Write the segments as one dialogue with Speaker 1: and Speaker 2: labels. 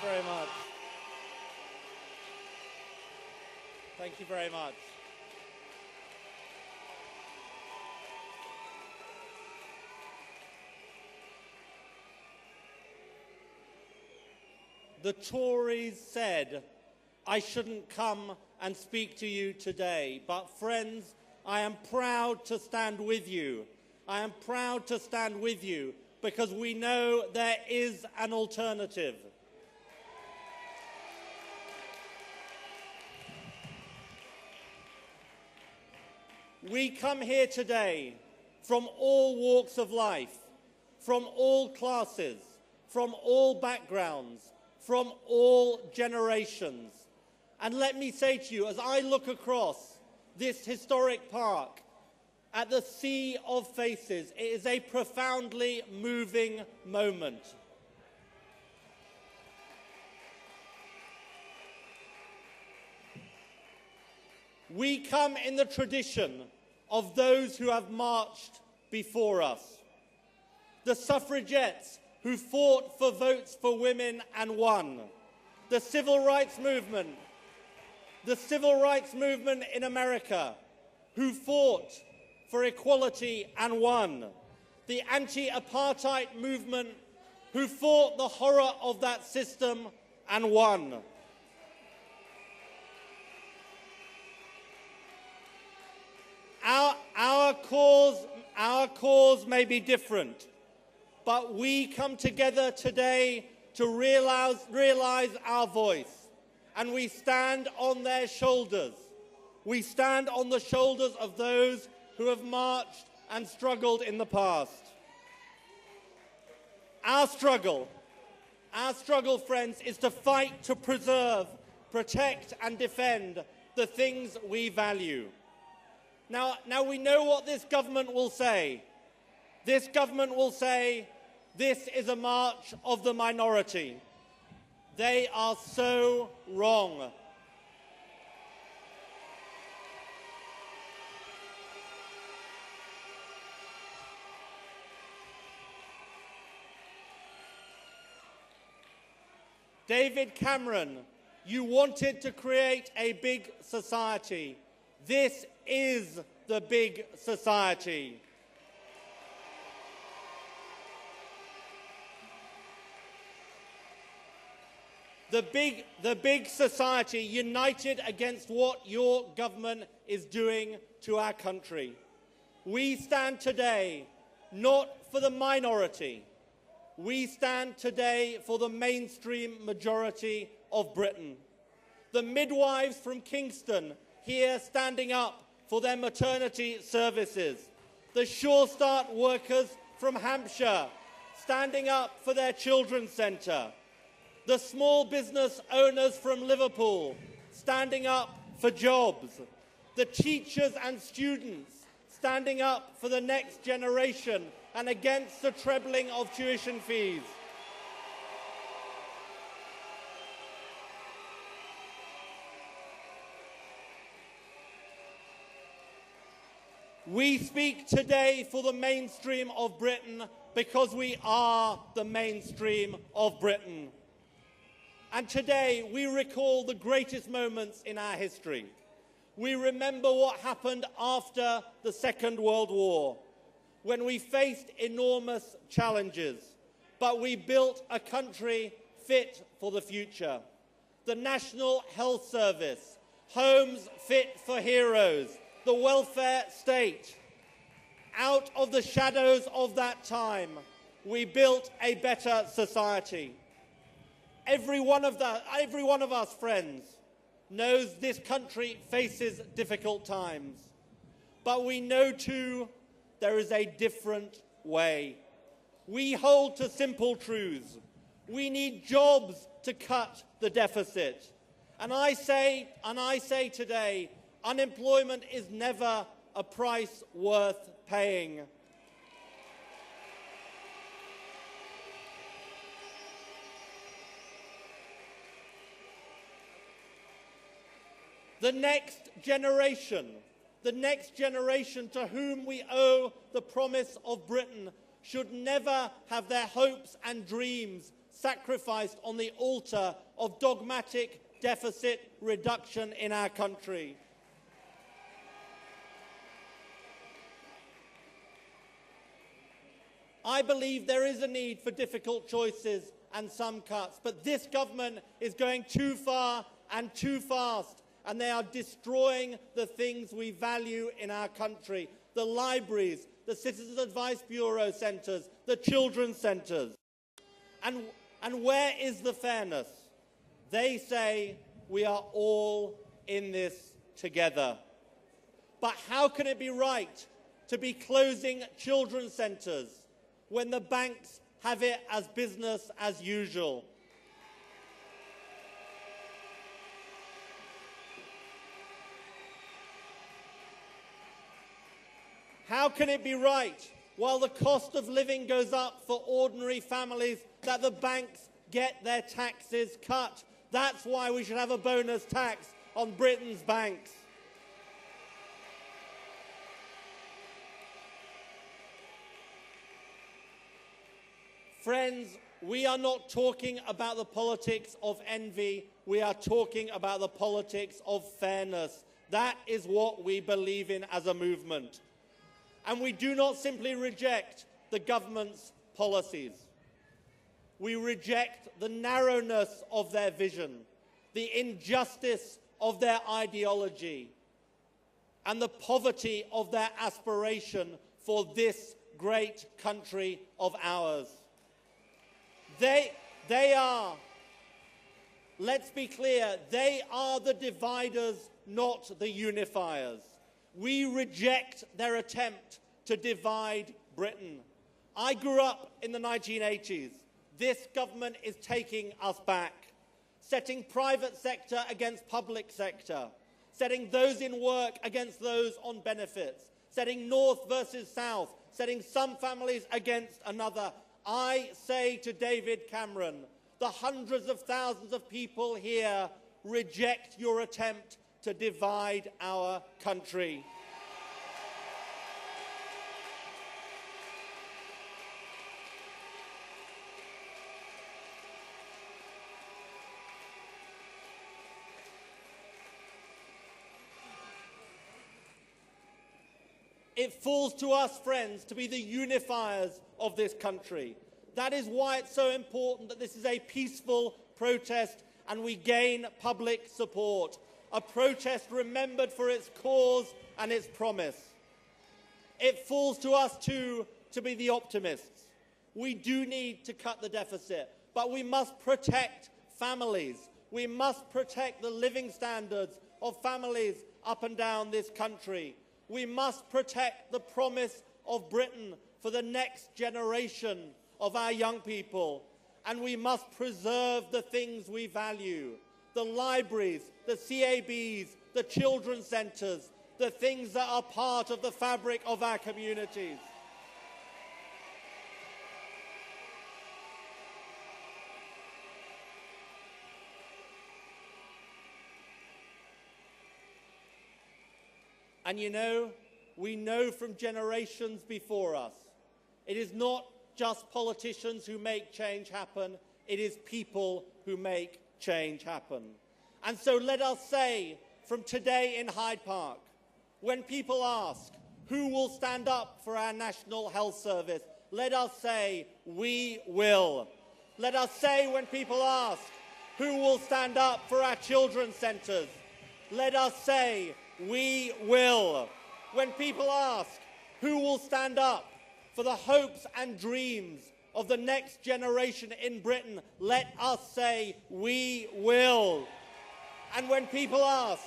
Speaker 1: very much. Thank you very much. The Tories said I shouldn't come and speak to you today, but friends, I am proud to stand with you. I am proud to stand with you because we know there is an alternative. We come here today from all walks of life, from all classes, from all backgrounds, from all generations. And let me say to you, as I look across this historic park at the sea of faces, it is a profoundly moving moment. We come in the tradition of those who have marched before us. The suffragettes who fought for votes for women and won. The civil rights movement in America, who fought for equality and won. The anti-apartheid movement, who fought the horror of that system and won. Our cause may be different, but we come together today to realize our voice, and we stand on their shoulders. We stand on the shoulders of those who have marched and struggled in the past. Our struggle, friends, is to fight to preserve, protect, and defend the things we value. Now we know what this government will say. This government will say, this is a march of the minority. They are so wrong. David Cameron, you wanted to create a big society. This is the big society. The big society united against what your government is doing to our country. We stand today not for the minority. We stand today for the mainstream majority of Britain. The midwives from Kingston here standing up for their maternity services. The Sure Start workers from Hampshire standing up for their children's centre. The small business owners from Liverpool standing up for jobs. The teachers and students standing up for the next generation and against the trebling of tuition fees. We speak today for the mainstream of Britain because we are the mainstream of Britain. And today we recall the greatest moments in our history. We remember what happened after the Second World War, when we faced enormous challenges, but we built a country fit for the future. The National Health Service, homes fit for heroes, the welfare state. Out of the shadows of that time, we built a better society. Every one of us, friends, knows this country faces difficult times. But we know, too, there is a different way. We hold to simple truths. We need jobs to cut the deficit. And I say today, unemployment is never a price worth paying. The next generation to whom we owe the promise of Britain should never have their hopes and dreams sacrificed on the altar of dogmatic deficit reduction in our country. I believe there is a need for difficult choices and some cuts, but this government is going too far and too fast, and they are destroying the things we value in our country: the libraries, the Citizens Advice Bureau centres, the children's centres. And where is the fairness? They say we are all in this together. But how can it be right to be closing children's centres when the banks have it as business as usual? How can it be right, while the cost of living goes up for ordinary families, that the banks get their taxes cut? That's why we should have a bonus tax on Britain's banks. Friends, we are not talking about the politics of envy. We are talking about the politics of fairness. That is what we believe in as a movement. And we do not simply reject the government's policies. We reject the narrowness of their vision, the injustice of their ideology, and the poverty of their aspiration for this great country of ours. They are, let's be clear, they are the dividers, not the unifiers. We reject their attempt to divide Britain. I grew up in the 1980s. This government is taking us back, setting private sector against public sector, setting those in work against those on benefits, setting North versus South, setting some families against another. I say to David Cameron, the hundreds of thousands of people here, reject your attempt to divide our country. It falls to us, friends, to be the unifiers of this country. That is why it's so important that this is a peaceful protest and we gain public support. A protest remembered for its cause and its promise. It falls to us, too, to be the optimists. We do need to cut the deficit, but we must protect families. We must protect the living standards of families up and down this country. We must protect the promise of Britain for the next generation of our young people. And we must preserve the things we value: the libraries, the CABs, the children's centres, the things that are part of the fabric of our communities. And you know, we know from generations before us, it is not just politicians who make change happen, it is people who make change happen. And so let us say from today in Hyde Park, when people ask, who will stand up for our National Health Service? Let us say, we will. Let us say when people ask, who will stand up for our children's centres? Let us say, we will. When people ask, who will stand up for the hopes and dreams of the next generation in Britain? Let us say, we will. And when people ask,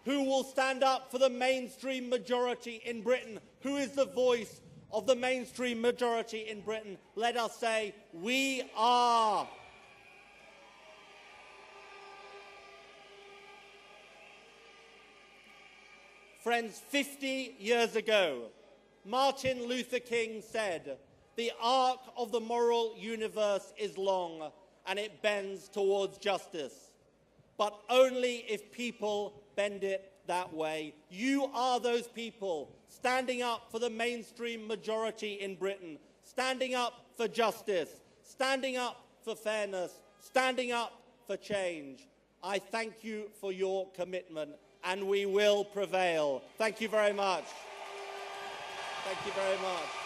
Speaker 1: who will stand up for the mainstream majority in Britain? Who is the voice of the mainstream majority in Britain? Let us say, we are. Friends, 50 years ago, Martin Luther King said, "The arc of the moral universe is long, and it bends towards justice, but only if people bend it that way." You are those people standing up for the mainstream majority in Britain, standing up for justice, standing up for fairness, standing up for change. I thank you for your commitment, and we will prevail. Thank you very much. Thank you very much.